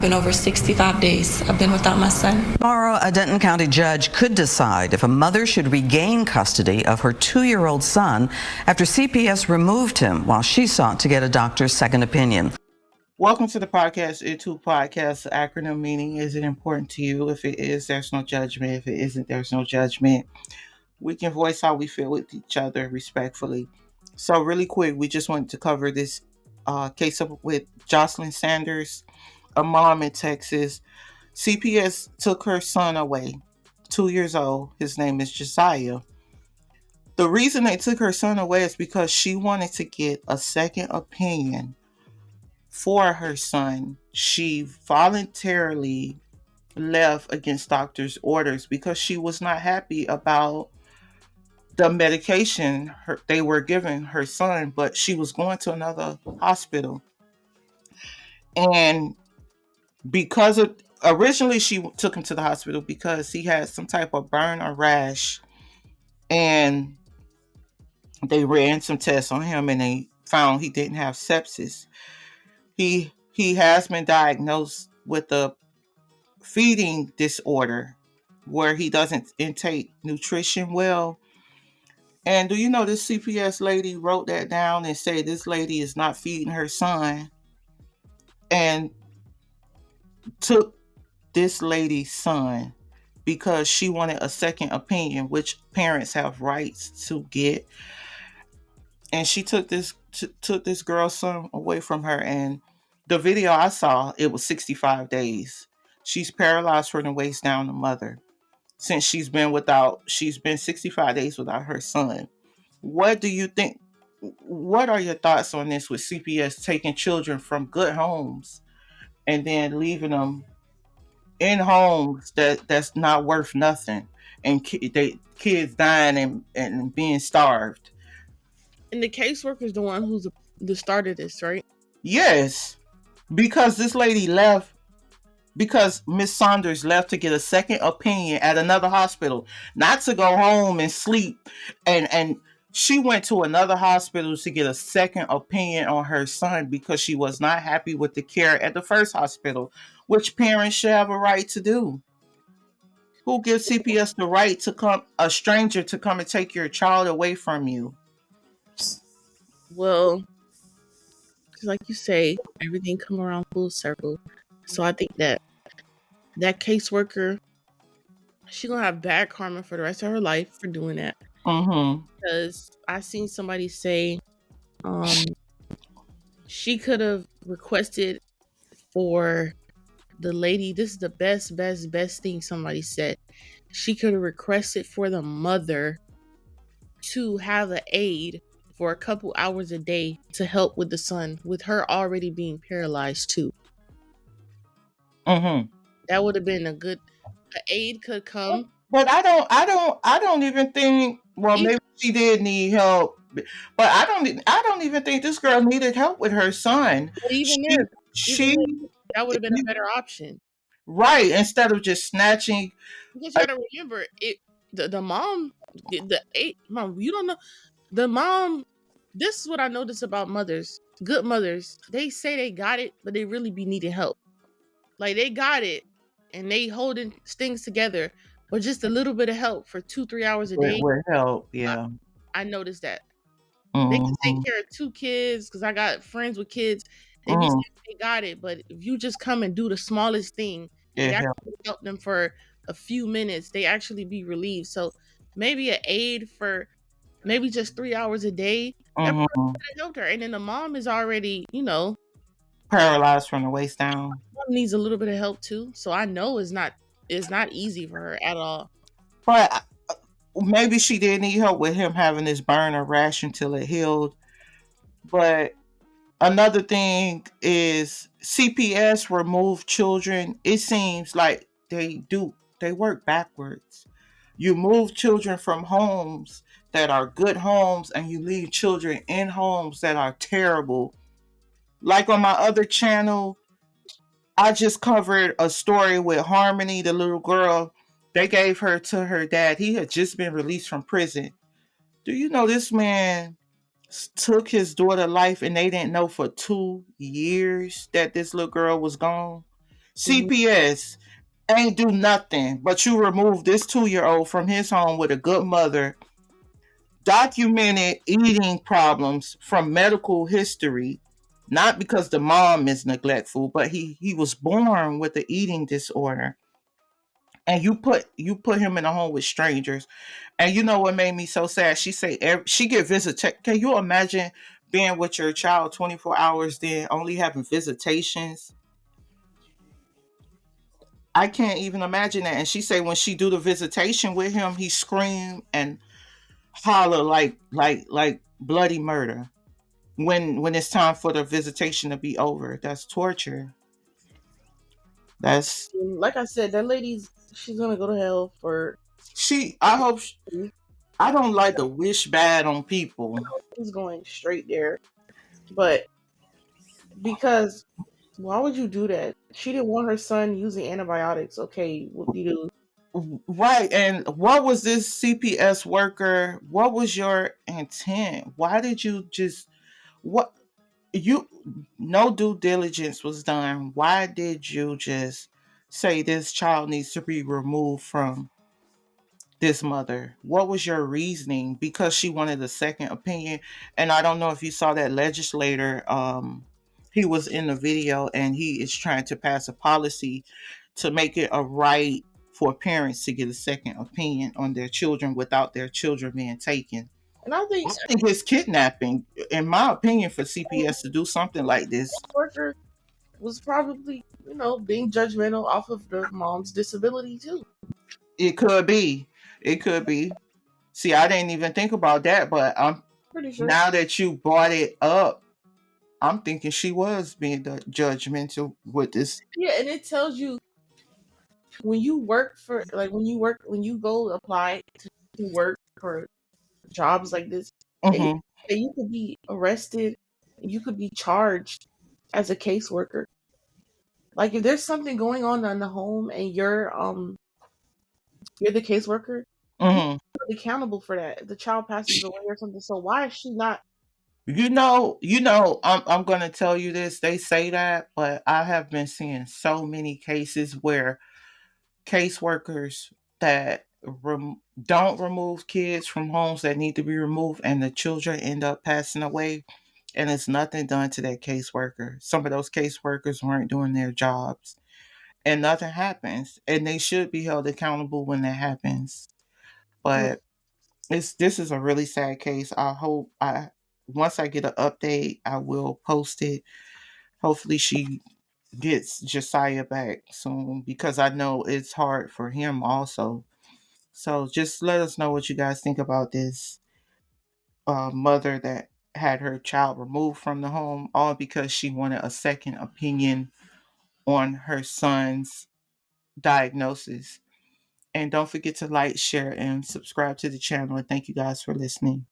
Been over 65 days I've been without my son. Tomorrow, a Denton County judge could decide if a mother should regain custody of her 2-year-old son after CPS removed him while she sought to get a doctor's second opinion. Welcome to the podcast, It2 Podcast. The acronym meaning, is it important to you? If it is, there's no judgment. If it isn't, there's no judgment. We can voice how we feel with each other respectfully. So really quick, we just wanted to cover this case up with Jocelyn Saunders, a mom in Texas. CPS took her son away, 2 years old. His name is Josiah. The reason they took her son away is because she wanted to get a second opinion for her son. She voluntarily left against doctor's orders because she was not happy about the medication they were giving her son, but she was going to another hospital. And because of originally she took him to the hospital because he had some type of burn or rash, and they ran some tests on him and they found he didn't have sepsis. He has been diagnosed with a feeding disorder where he doesn't intake nutrition well. And do you know this CPS lady wrote that down and said this lady is not feeding her son, and took this lady's son because she wanted a second opinion, which parents have rights to get. And she took this girl's son away from her. And the video I saw, it was 65 days. She's paralyzed from the waist down, the mother, since she's been 65 days without her son. What do you think? What are your thoughts on this with CPS taking children from good homes and then leaving them in homes that's not worth nothing, and kids dying and being starved? And the caseworker is the one who's the start of this, right? Yes, because this lady left, because Miss Saunders left to get a second opinion at another hospital, not to go home and sleep. And she went to another hospital to get a second opinion on her son because she was not happy with the care at the first hospital, which parents should have a right to do. Who gives CPS the right to a stranger to come and take your child away from you? Well, because like you say, everything come around full circle. So I think that caseworker, she gonna have bad karma for the rest of her life for doing that. Mm-hmm. Because I seen somebody say, she could have requested for the lady. This is the best thing somebody said. She could have requested for the mother to have an aide for a couple hours a day to help with the son, with her already being paralyzed too. Mm-hmm. That would have been a good. An aide could come. But I don't even think. Well, maybe she did need help, but I don't even think this girl needed help with her son. But even that would have been a better option, right? Instead of just snatching. Because you gotta remember it. The mom, mom. You don't know the mom. This is what I notice about mothers. Good mothers, they say they got it, but they really be needing help. Like they got it, and they holding things together, but just a little bit of help for 2-3 hours a day would help. Yeah, I noticed that. Mm-hmm. They can take care of 2 kids, because I got friends with kids. They be saying they got it, but if you just come and do the smallest thing, they actually help them for a few minutes. They actually be relieved. So maybe an aid for maybe just 3 hours a day, that probably could have helped her. And then the mom is already, paralyzed from the waist down. Mom needs a little bit of help too. So I know it's not easy for her at all. But maybe she did need help with him having this burn or rash until it healed. But another thing is CPS remove children. It seems like they work backwards. You move children from homes that are good homes, and you leave children in homes that are terrible. Like on my other channel, I just covered a story with Harmony, the little girl. They gave her to her dad. He had just been released from prison. Do you know this man took his daughter's life, and they didn't know for 2 years that this little girl was gone? CPS ain't do nothing, but you remove this 2-year-old from his home with a good mother, documented eating problems from medical history, not because the mom is neglectful, but he was born with an eating disorder. And you put him in a home with strangers. And you know what made me so sad? She say she get visit. Can you imagine being with your child 24 hours, then only having visitations? I can't even imagine that. And she say when she do the visitation with him, he scream and holler like bloody murder. When it's time for the visitation to be over, that's torture. That's And like I said, that she's gonna go to hell for. she. I hope. I don't like to wish bad on people. He's going straight there, but because why would you do that? She didn't want her son using antibiotics. Okay, what do you do? Right. And what was this CPS worker? What was your intent? Why did you just what you no due diligence was done? Why did you just say this child needs to be removed from this mother? What was your reasoning? Because she wanted a second opinion. And I don't know if you saw that legislator, he was in the video and he is trying to pass a policy to make it a right for parents to get a second opinion on their children without their children being taken. And I I think think it's kidnapping, in my opinion, for CPS to do something like this. worker was probably, being judgmental off of the mom's disability too. It could be. It could be. See, I didn't even think about that, but Pretty sure. now that you brought it up, I'm thinking she was being judgmental with this. Yeah, and it tells you when you go apply to work for jobs like this, and Hmm. you could be arrested, you could be charged as a caseworker. Like if there's something going on in the home and you're the caseworker, you're Hmm. accountable for that. If the child passes away or something, so why is she not? I'm gonna tell you this. They say that, but I have been seeing so many cases where caseworkers that don't remove kids from homes that need to be removed, and the children end up passing away, and it's nothing done to that caseworker. Some of those caseworkers weren't doing their jobs, and nothing happens, and they should be held accountable when that happens. But this is a really sad case. I hope I once I get an update, I will post it. Hopefully she gets Josiah back soon because I know it's hard for him also. So just let us know what you guys think about this mother that had her child removed from the home, all because she wanted a second opinion on her son's diagnosis. And don't forget to like, share, and subscribe to the channel. And thank you guys for listening.